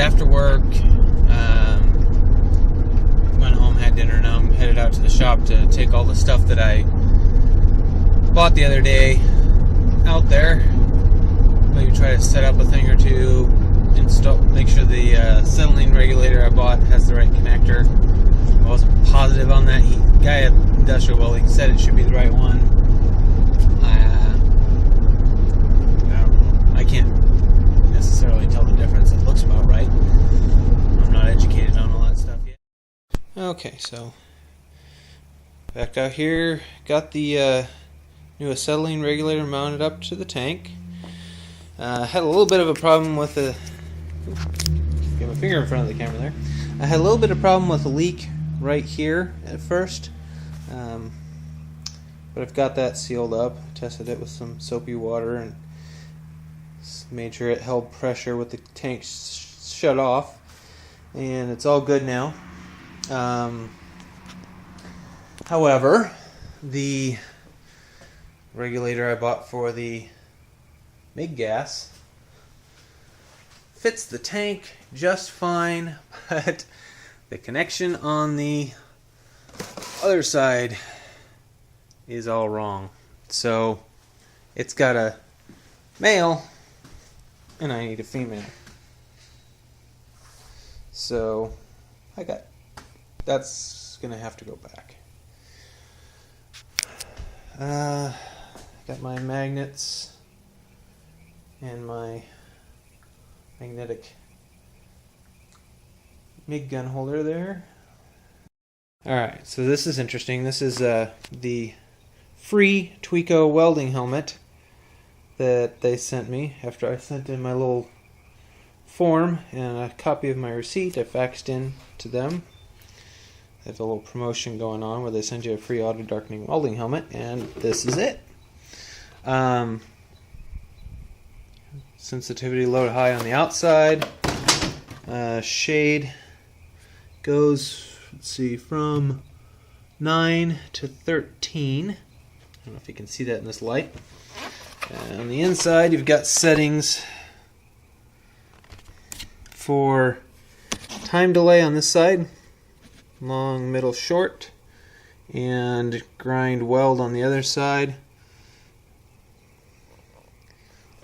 after work. Went home, had dinner. Now I'm headed out to the shop to take all the stuff that I bought the other day out there. Maybe try to set up a thing or two. Make sure the acetylene regulator I bought has the right connector. I wasn't positive on that. Guy at Industrial Welding said it should be the right one. I don't know. I can't necessarily tell the difference. It looks about right. I'm not educated on all that stuff yet. Okay, so back out here, got the new acetylene regulator mounted up to the tank. Had a little bit of a problem with the... Get my finger in front of the camera there. I had a little bit of problem with a leak right here at first, but I've got that sealed up. Tested it with some soapy water and made sure it held pressure with the tank shut off, and it's all good now. However, the regulator I bought for the MIG gas fits the tank just fine, but the connection on the other side is all wrong. So it's got a male and I need a female. So that's gonna have to go back. Got my magnets and my magnetic MIG gun holder there. Alright, so this is interesting. This is the free Tweco welding helmet that they sent me after I sent in my little form and a copy of my receipt I faxed in to them. They have a little promotion going on where they send you a free auto darkening welding helmet, and this is it. Sensitivity low to high on the outside. Shade goes, let's see, from 9 to 13. I don't know if you can see that in this light. And on the inside, you've got settings for time delay on this side, long, middle, short, and grind weld on the other side.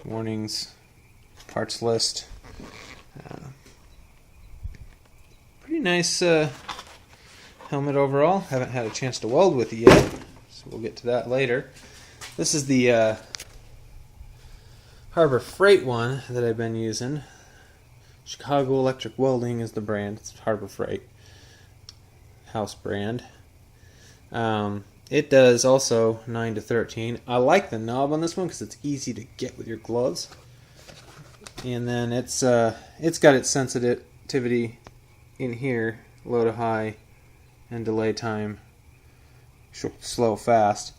Warnings, parts list. Pretty nice helmet overall. Haven't had a chance to weld with it yet, so we'll get to that later. This is the Harbor Freight one that I've been using. Chicago Electric Welding is the brand. It's Harbor Freight house brand. It does also 9 to 13. I like the knob on this one because it's easy to get with your gloves. And then it's got its sensitivity in here, low to high, and delay time, slow, fast.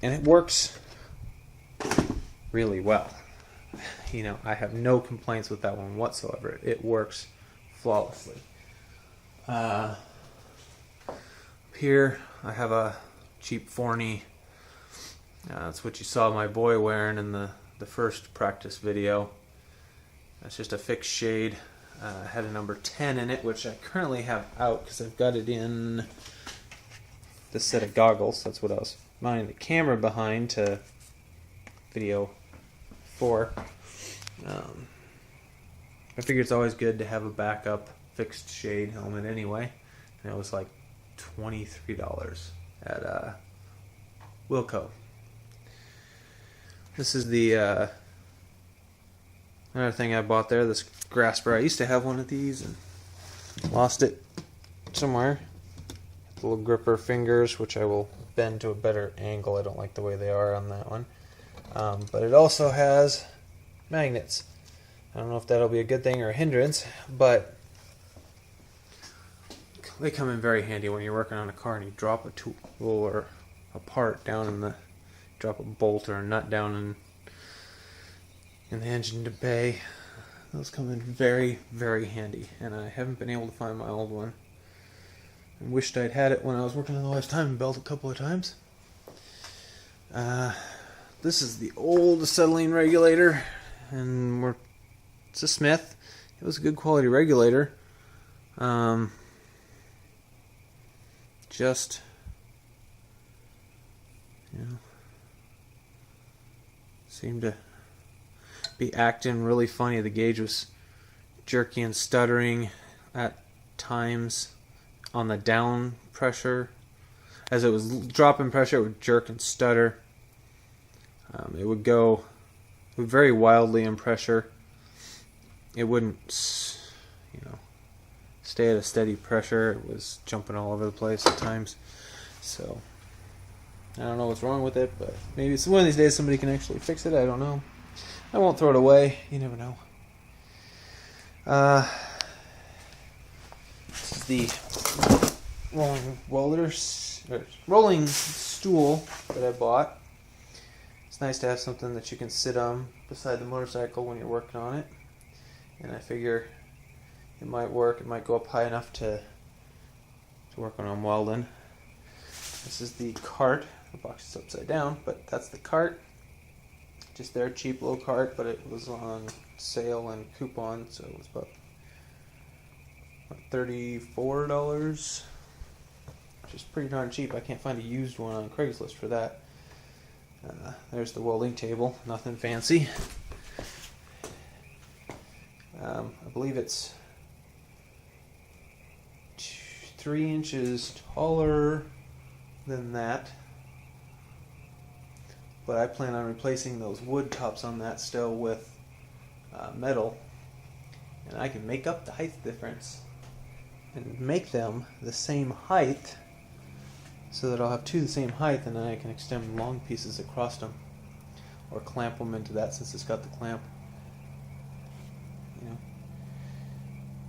And it works really well. You know, I have no complaints with that one whatsoever. It works flawlessly. Up here I have a cheap Forney. That's what you saw my boy wearing in the first practice video. That's just a fixed shade. Had a number 10 in it, which I currently have out because I've got it in this set of goggles. That's what I was mounting the camera behind to video for. I figure it's always good to have a backup fixed shade helmet anyway, and it was like $23 at Wilco. This is the another thing I bought there, this grasper. I used to have one of these and lost it somewhere. The little gripper fingers, which I will bend to a better angle. I don't like the way they are on that one. But it also has magnets. I don't know if that'll be a good thing or a hindrance, but they come in very handy when you're working on a car and you drop a tool or a part down in the, drop a bolt or a nut down in the engine bay. Those come in very, very handy, and I haven't been able to find my old one. I wished I'd had it when I was working on the last timing belt a couple of times. This is the old acetylene regulator, and it's a Smith. it was a good quality regulator. Just, you know, seemed to be acting really funny. The gauge was jerky and stuttering at times on the down pressure. As it was dropping pressure, it would jerk and stutter. It would go very wildly in pressure. It wouldn't, you know, stay at a steady pressure. It was jumping all over the place at times. So I don't know what's wrong with it, but maybe it's one of these days somebody can actually fix it. I don't know. I won't throw it away. You never know. This is the rolling stool that I bought. It's nice to have something that you can sit on beside the motorcycle when you're working on it. And I figure it might work. It might go up high enough to work on welding. This is the cart. The box is upside down, but that's the cart. Just their cheap little cart, but it was on sale and coupon, so it was about $34, which is pretty darn cheap. I can't find a used one on Craigslist for that. There's the welding table, nothing fancy. I believe it's 3 inches taller than that, but I plan on replacing those wood tops on that still with metal, and I can make up the height difference and make them the same height so that I'll have two the same height, and then I can extend long pieces across them or clamp them into that since it's got the clamp. You know,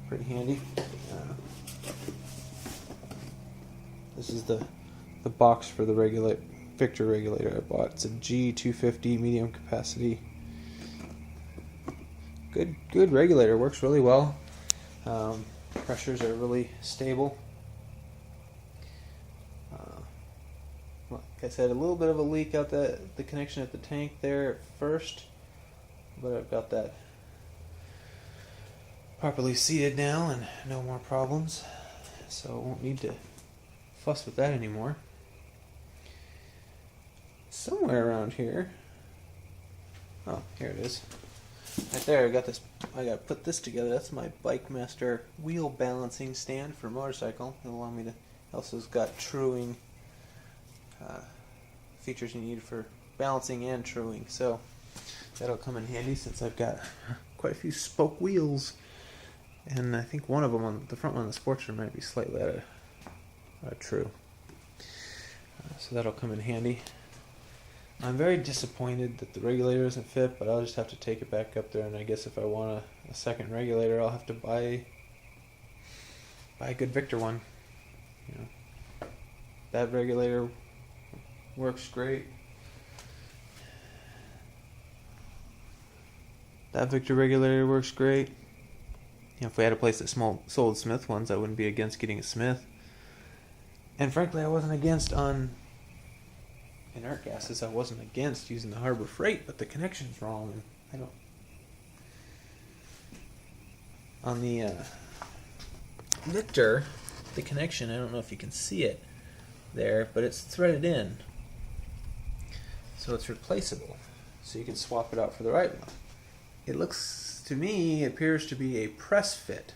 pretty handy. This is the box for the Victor regulator I bought. It's a G250 medium capacity. Good regulator, works really well. Pressures are really stable. Like I said, a little bit of a leak out the connection at the tank there at first, but I've got that properly seated now and no more problems, so I won't need to fuss with that anymore. Somewhere around here, oh, here it is. Right there, I got to put this together. That's my Bike Master wheel balancing stand for motorcycle. It'll allow me to. Also, has got truing features you need for balancing and truing. So that'll come in handy since I've got quite a few spoke wheels, and I think one of them on the front one on the Sportster might be slightly out of true. So that'll come in handy. I'm very disappointed that the regulator doesn't fit, but I'll just have to take it back up there, and I guess if I want a second regulator, I'll have to buy a good Victor one. You know, that regulator works great. That Victor regulator works great. You know, if we had a place that sold Smith ones, I wouldn't be against getting a Smith. And frankly, I wasn't against on inert gases. I wasn't against using the Harbor Freight, but the connection's wrong, and I don't. On the Victor, the connection, I don't know if you can see it there, but it's threaded in, so it's replaceable. So you can swap it out for the right one. It looks to me, appears to be a press fit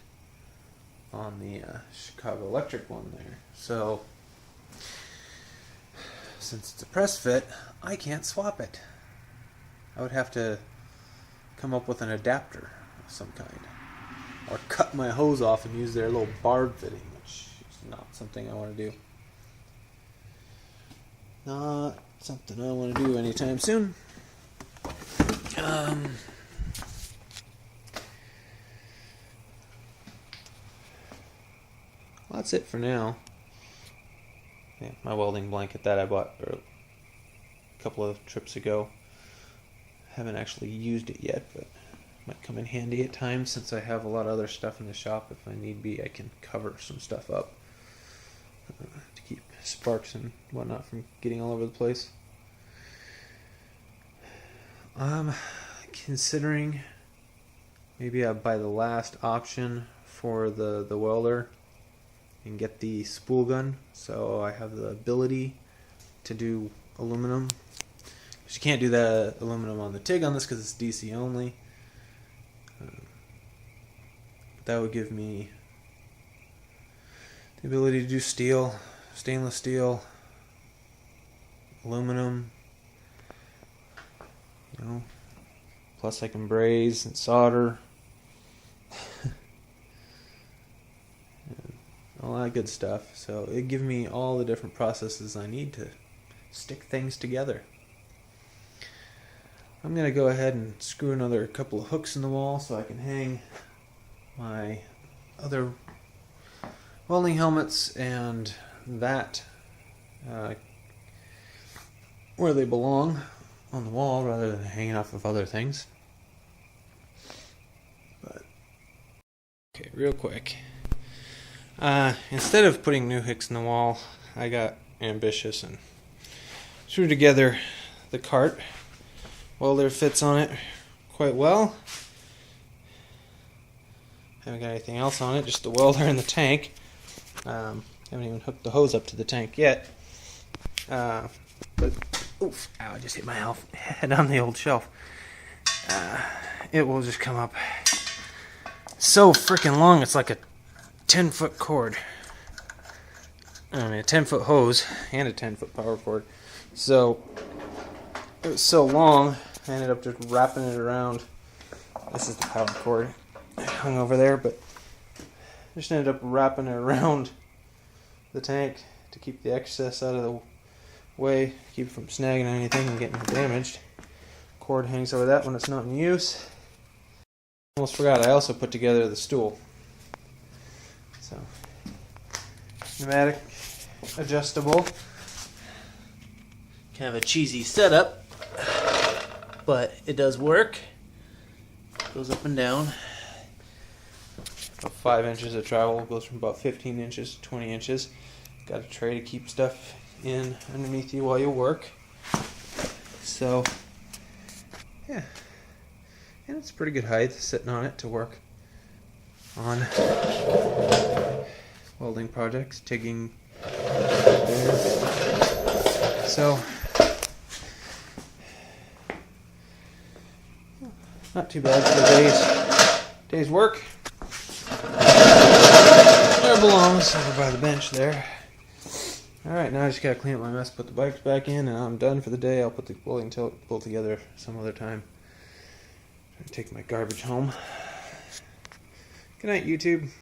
on the Chicago Electric one there. So since it's a press fit, I can't swap it. I would have to come up with an adapter of some kind, or cut my hose off and use their little barb fitting, which is not something I want to do. Not something I want to do anytime soon. Well, that's it for now. Yeah, my welding blanket that I bought a couple of trips ago. Haven't actually used it yet, but might come in handy at times since I have a lot of other stuff in the shop. If I need be, I can cover some stuff up to keep sparks and whatnot from getting all over the place. I'm considering maybe I buy the last option for the welder and get the spool gun, so I have the ability to do aluminum. Because you can't do that aluminum on the TIG on this because it's DC only. That would give me the ability to do steel, stainless steel, aluminum, you know, plus I can braze and solder, and all that good stuff. So it gives me all the different processes I need to stick things together. I'm going to go ahead and screw another couple of hooks in the wall so I can hang my other welding helmets and that where they belong, on the wall, rather than hanging off of other things. But okay, real quick, instead of putting new hooks in the wall, I got ambitious and threw together the cart. Welder fits on it quite well. Haven't got anything else on it, just the welder and the tank. Haven't even hooked the hose up to the tank yet. But oof, ow, I just hit my head on the old shelf. It will just come up so freaking long, it's like a 10-foot cord. I mean, a 10-foot hose and a 10-foot power cord. So it was so long, I ended up just wrapping it around. This is the power cord hung over there, but just ended up wrapping it around the tank to keep the excess out of the way, keep it from snagging anything and getting damaged. Cord hangs over that when it's not in use. Almost forgot, I also put together the stool. So, pneumatic, adjustable, kind of a cheesy setup, but it does work. Goes up and down. About 5 inches of travel, goes from about 15 inches to 20 inches. Got a tray to keep stuff in underneath you while you work. So, yeah. And it's a pretty good height sitting on it to work on welding projects, TIGging there. So, not too bad for the day's work. There it belongs, over by the bench there. Alright, now I just gotta clean up my mess, put the bikes back in, and I'm done for the day. I'll put the welding tool together some other time. Take my garbage home. Good night, YouTube.